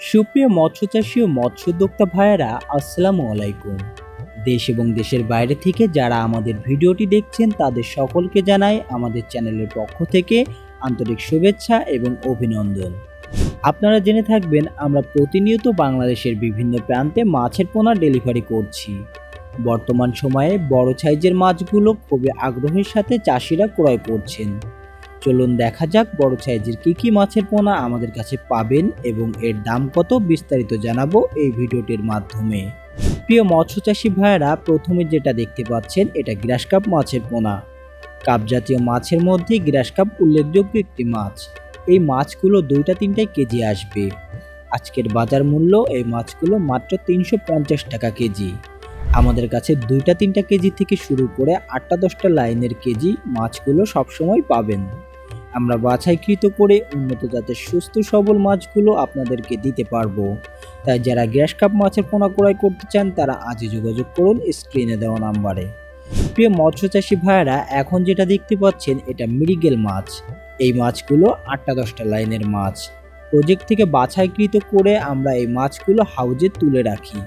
সুপ্রিয় মৎস্যচাষী ও মৎস্যোদ্যোক্তা ভাইয়েরা, আসসালামু আলাইকুম। দেশ এবং দেশের বাইরে থেকে যারা আমাদের ভিডিওটি দেখছেন তাদের সকলকে জানাই আমাদের চ্যানেলের পক্ষ থেকে আন্তরিক শুভেচ্ছা এবং অভিনন্দন। আপনারা জেনে থাকবেন আমরা প্রতিনিয়ত বাংলাদেশের বিভিন্ন প্রান্তে মাছের পোনা ডেলিভারি করছি। বর্তমান সময়ে বড় সাইজের মাছগুলো খুবই আগ্রহের সাথে চাষিরা ক্রয় করছেন। চলুন দেখা যাক বড় সাইজের কি মাছের পোনা আমাদের কাছে পাবেন এবং এর দাম কত বিস্তারিত জানাবো এই ভিডিওটির মাধ্যমে। প্রিয় মৎস্যচাষী ভাইয়েরা, প্রথমে যেটা দেখতে পাচ্ছেন এটা গ্রাস কাপ মাছের পোনা। কাপ জাতীয় মাছের মধ্যে গ্রাস কাপ উল্লেখযোগ্য একটি মাছ। এই মাছগুলো 2-3 কেজি আসবে। আজকের বাজার মূল্য এই মাছগুলো মাত্র 350 টাকা কেজি। আমাদের কাছে 2-3 কেজি থেকে শুরু করে 8-10টা লাইনের কেজি মাছগুলো সবসময় পাবেন। আমরা বাছাইকৃত করে উন্নত জাতের সুস্থ সবল মাছগুলো আপনাদেরকে দিতে পারবো। তাই যারা গ্রাস কাপ মাছের পোনা ক্রয় করতে চান তারা আজই যোগাযোগ করুন স্ক্রিনে দেওয়া নাম্বারে। প্রিয় মৎস্যচাষী ভাইয়েরা, এখন যেটা দেখতে পাচ্ছেন এটা মৃগেল মাছ। এই মাছগুলো 8-10টা লাইনের মাছ। প্রজেক্ট থেকে বাছাইকৃত করে আমরা এই মাছগুলো হাউজে তুলে রাখি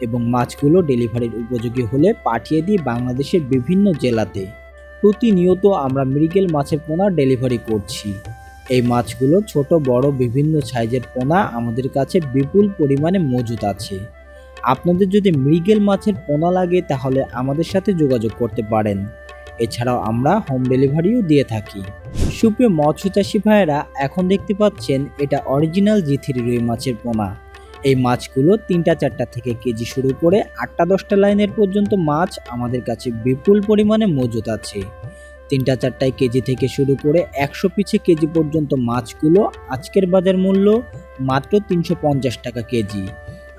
এবং মাছগুলো ডেলিভারির উপযোগী হলে পাঠিয়ে দিই বাংলাদেশের বিভিন্ন জেলাতে। প্রতিনিয়ত আমরা মৃগেল মাছের পোনা ডেলিভারি করছি। এই মাছগুলো ছোট বড় বিভিন্ন সাইজের পোনা আমাদের কাছে বিপুল পরিমাণে মজুদ আছে। আপনাদের যদি মৃগেল মাছের পোনা লাগে তাহলে আমাদের সাথে যোগাযোগ করতে পারেন। এছাড়াও আমরা হোম ডেলিভারিও দিয়ে থাকি। সুপ্রিয় মৎস্যচাষী ভাইয়েরা, এখন দেখতে পাচ্ছেন এটা অরিজিনাল জি3 রুই মাছের পোনা। এই মাছগুলো 3-4টা থেকে কেজি শুরু করে 8-10টা লাইনের পর্যন্ত মাছ আমাদের কাছে বিপুল পরিমাণে মজুদ আছে। 3-4টায় কেজি থেকে শুরু করে 100 পিছে কেজি পর্যন্ত মাছগুলো আজকের বাজার মূল্য মাত্র 350 টাকা কেজি।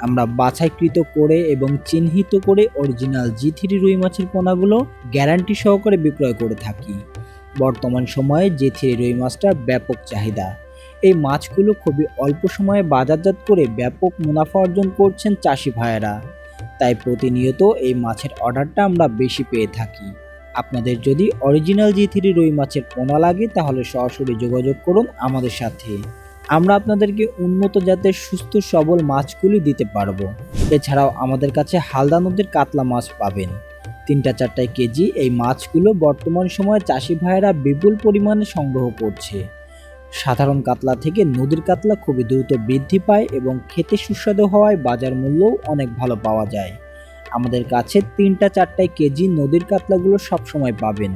আমরা বাছাইকৃত করে এবং চিহ্নিত করে অরিজিনাল জি3 রুই মাছের পোনাগুলো গ্যারান্টি সহকারে বিক্রয় করে থাকি। বর্তমান সময়ে জি3 রুই মাছটার ব্যাপক চাহিদা। এই মাছগুলো খুবই অল্প সময়ে বাজারজাত করে ব্যাপক মুনাফা অর্জন করছেন চাষি ভাইয়েরা। তাই প্রতিনিয়ত এই মাছের অর্ডারটা আমরা বেশি পেয়ে থাকি। আপনাদের যদি অরিজিনাল জি3 রুই মাছের পোনা লাগে তাহলে সরাসরি যোগাযোগ করুন আমাদের সাথে। আমরা আপনাদেরকে উন্নত জাতের সুস্থ সবল মাছগুলি দিতে পারবো। এছাড়াও আমাদের কাছে হালদা নদীর কাতলা মাছ পাবেন। 3-4টায় কেজি এই মাছগুলো বর্তমান সময়ে চাষি ভাইয়েরা বিপুল পরিমাণে সংগ্রহ করছে। সাধারণ কাতলা থেকে নদীর কাতলা খুবই দ্রুত বৃদ্ধি পায় এবং খেতে সুস্বাদু হওয়ায় বাজার মূল্যও অনেক ভালো পাওয়া যায়। আমাদের কাছে 3-4টায় কেজি নদীর কাতলাগুলো সবসময় পাবেন।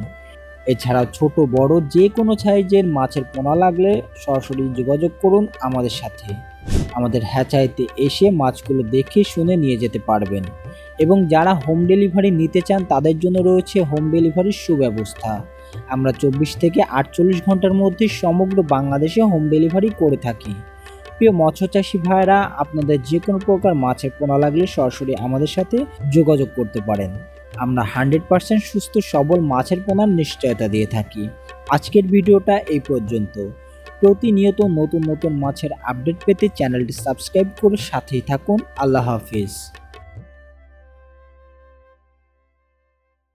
এছাড়াও ছোট বড় যে কোনো সাইজের মাছের পোনা লাগলে সরাসরি যোগাযোগ করুন আমাদের সাথে। আমাদের হ্যাচারিতে এসে মাছগুলো দেখে শুনে নিয়ে যেতে পারবেন এবং যারা হোম ডেলিভারি নিতে চান তাদের জন্য রয়েছে হোম ডেলিভারির সুব্যবস্থা। আমরা 24 থেকে 48 ঘন্টার মধ্যে সমগ্র বাংলাদেশে হোম ডেলিভারি করে থাকি। প্রিয় মৎস্যচাষী ভাইয়েরা, আপনাদের যে কোনো প্রকার মাছের পোনা লাগলে সরাসরি আমাদের সাথে যোগাযোগ করতে পারেন। আমরা 100% সুস্থ সবল মাছের পোনার নিশ্চয়তা দিয়ে থাকি। আজকের ভিডিওটা এই পর্যন্ত। প্রতিনিয়ত নতুন নতুন মাছের আপডেট পেতে চ্যানেলটি সাবস্ক্রাইব করে সাথেই থাকুন। আল্লাহ হাফিজ।